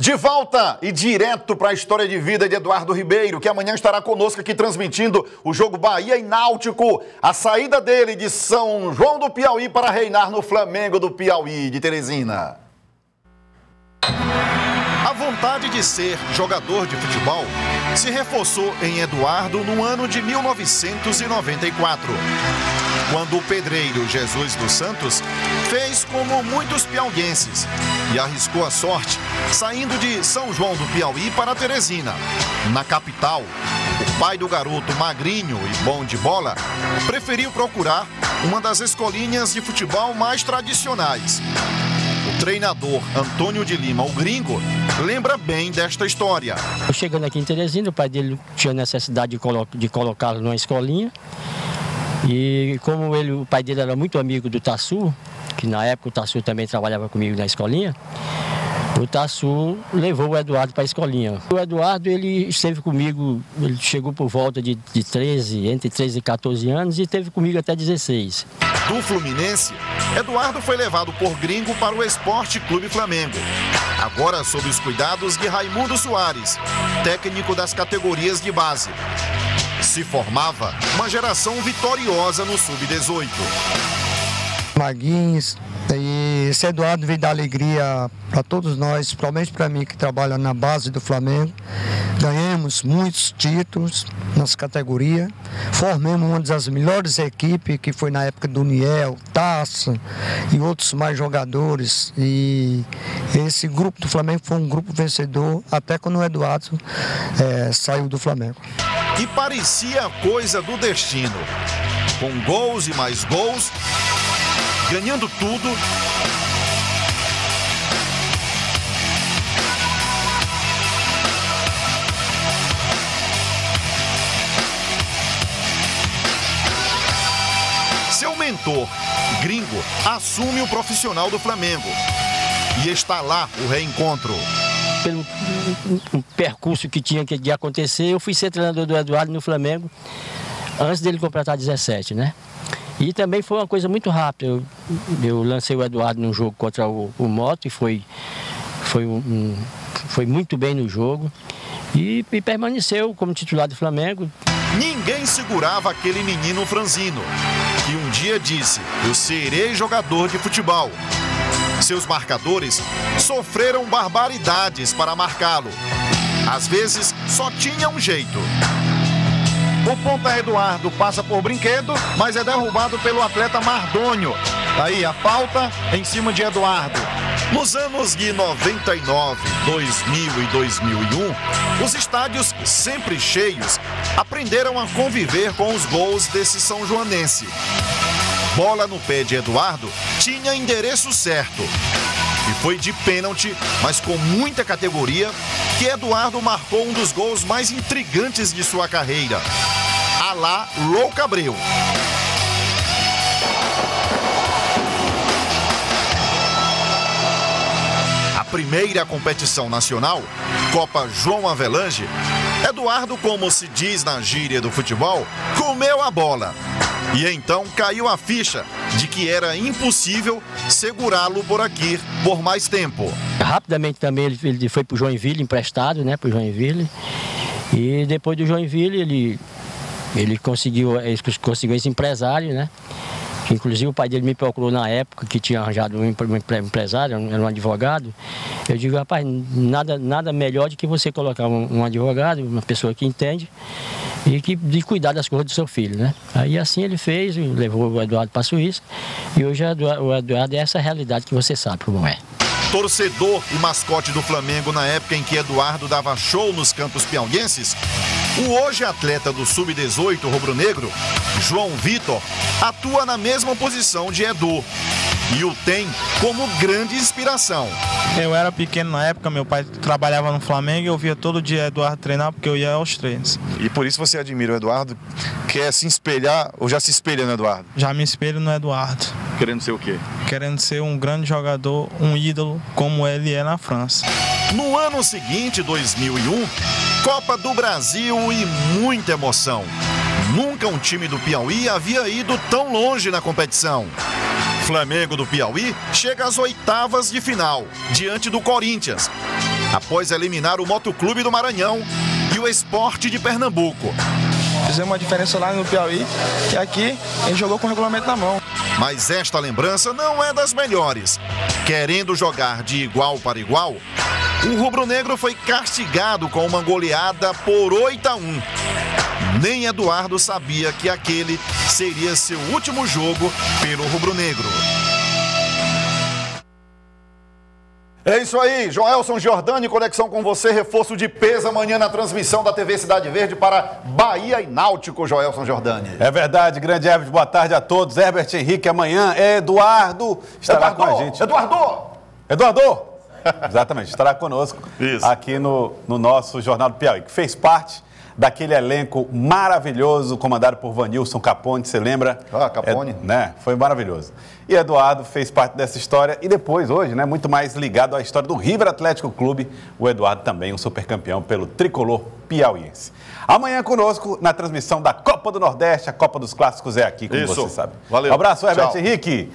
De volta e direto para a história de vida de Eduardo Ribeiro, que amanhã estará conosco aqui transmitindo o jogo Bahia e Náutico, a saída dele de São João do Piauí para reinar no Flamengo do Piauí, de Teresina. A vontade de ser jogador de futebol se reforçou em Eduardo no ano de 1994, quando o pedreiro Jesus dos Santos fez como muitos piauienses e arriscou a sorte, saindo de São João do Piauí para Teresina. Na capital, o pai do garoto magrinho e bom de bola preferiu procurar uma das escolinhas de futebol mais tradicionais. O treinador Antônio de Lima, o Gringo, lembra bem desta história. Chegando aqui em Teresina, o pai dele tinha necessidade de colocá-lo numa escolinha. E como o pai dele era muito amigo do Tassu, que na época o Tassu também trabalhava comigo na escolinha, o Tassu levou o Eduardo para a escolinha. O Eduardo, ele esteve comigo, ele chegou por volta de entre 13 e 14 anos e esteve comigo até 16. Do Fluminense, Eduardo foi levado por Gringo para o Esporte Clube Flamengo. Agora sob os cuidados de Raimundo Soares, técnico das categorias de base. Se formava uma geração vitoriosa no Sub-18. Maguinhos, e esse Eduardo veio dar alegria para todos nós, principalmente para mim que trabalha na base do Flamengo. Ganhamos muitos títulos nas categorias, formamos uma das melhores equipes, que foi na época do Niel, Taça e outros mais jogadores. E esse grupo do Flamengo foi um grupo vencedor, até quando o Eduardo saiu do Flamengo. E parecia coisa do destino. Com gols e mais gols, ganhando tudo. Seu mentor, Gringo, assume o profissional do Flamengo. E está lá o reencontro. Pelo percurso que tinha que acontecer, eu fui ser treinador do Eduardo no Flamengo antes dele completar 17, né? E também foi uma coisa muito rápida. Eu lancei o Eduardo num jogo contra o Moto e foi muito bem no jogo e permaneceu como titular do Flamengo. Ninguém segurava aquele menino franzino, que um dia disse: eu serei jogador de futebol. Seus marcadores sofreram barbaridades para marcá-lo. Às vezes, só tinha um jeito. O ponta Eduardo passa por Brinquedo, mas é derrubado pelo atleta Mardônio. Aí a falta em cima de Eduardo. Nos anos de 99, 2000 e 2001, os estádios sempre cheios aprenderam a conviver com os gols desse são joanense. Bola no pé de Eduardo tinha endereço certo. E foi de pênalti, mas com muita categoria, que Eduardo marcou um dos gols mais intrigantes de sua carreira. A lá Louco Abreu. A primeira competição nacional, Copa João Avelange, Eduardo, como se diz na gíria do futebol, comeu a bola. E então caiu a ficha de que era impossível segurá-lo por aqui por mais tempo. Rapidamente também ele foi para o Joinville, emprestado, né, para o Joinville. E depois do Joinville ele conseguiu esse empresário, né? Inclusive o pai dele me procurou na época, que tinha arranjado um empresário, era um advogado. Eu digo: rapaz, nada melhor do que você colocar um advogado, uma pessoa que entende e de cuidar das coisas do seu filho, né? Aí assim ele fez, levou o Eduardo para a Suíça e hoje o Eduardo é essa realidade que você sabe como é. Torcedor e mascote do Flamengo na época em que Eduardo dava show nos campos piauienses, o hoje atleta do Sub-18 rubro-negro, João Vitor, atua na mesma posição de Edu e o tem como grande inspiração. Eu era pequeno na época, meu pai trabalhava no Flamengo e eu via todo dia Eduardo treinar porque eu ia aos treinos. E por isso você admira o Eduardo? Quer se espelhar ou já se espelha no Eduardo? Já me espelho no Eduardo. Querendo ser o quê? Querendo ser um grande jogador, um ídolo como ele é na França. No ano seguinte, 2001, Copa do Brasil e muita emoção. Nunca um time do Piauí havia ido tão longe na competição. Flamengo do Piauí chega às oitavas de final, diante do Corinthians. após eliminar o Motoclube do Maranhão e o Sport de Pernambuco. Fizemos uma diferença lá no Piauí e aqui a gente jogou com o regulamento na mão. Mas esta lembrança não é das melhores. Querendo jogar de igual para igual, o rubro-negro foi castigado com uma goleada por 8-1. Nem Eduardo sabia que aquele seria seu último jogo pelo rubro-negro. É isso aí, Joelson Giordani, conexão com você, reforço de peso amanhã na transmissão da TV Cidade Verde para Bahia e Náutico, Joelson Giordani. É verdade, grande Herbert, boa tarde a todos. Herbert Henrique, amanhã Eduardo estará com a gente. Eduardo! Exatamente, estará conosco aqui no nosso Jornal do Piauí, que fez parte daquele elenco maravilhoso comandado por Vanilson Capone, você lembra? Ah, Capone. Foi maravilhoso. E Eduardo fez parte dessa história e depois, hoje, muito mais ligado à história do River Atlético Clube, o Eduardo também, um supercampeão pelo tricolor piauiense. Amanhã conosco na transmissão da Copa do Nordeste, a Copa dos Clássicos é aqui, como você sabe. Valeu. Um abraço, Herbert Henrique.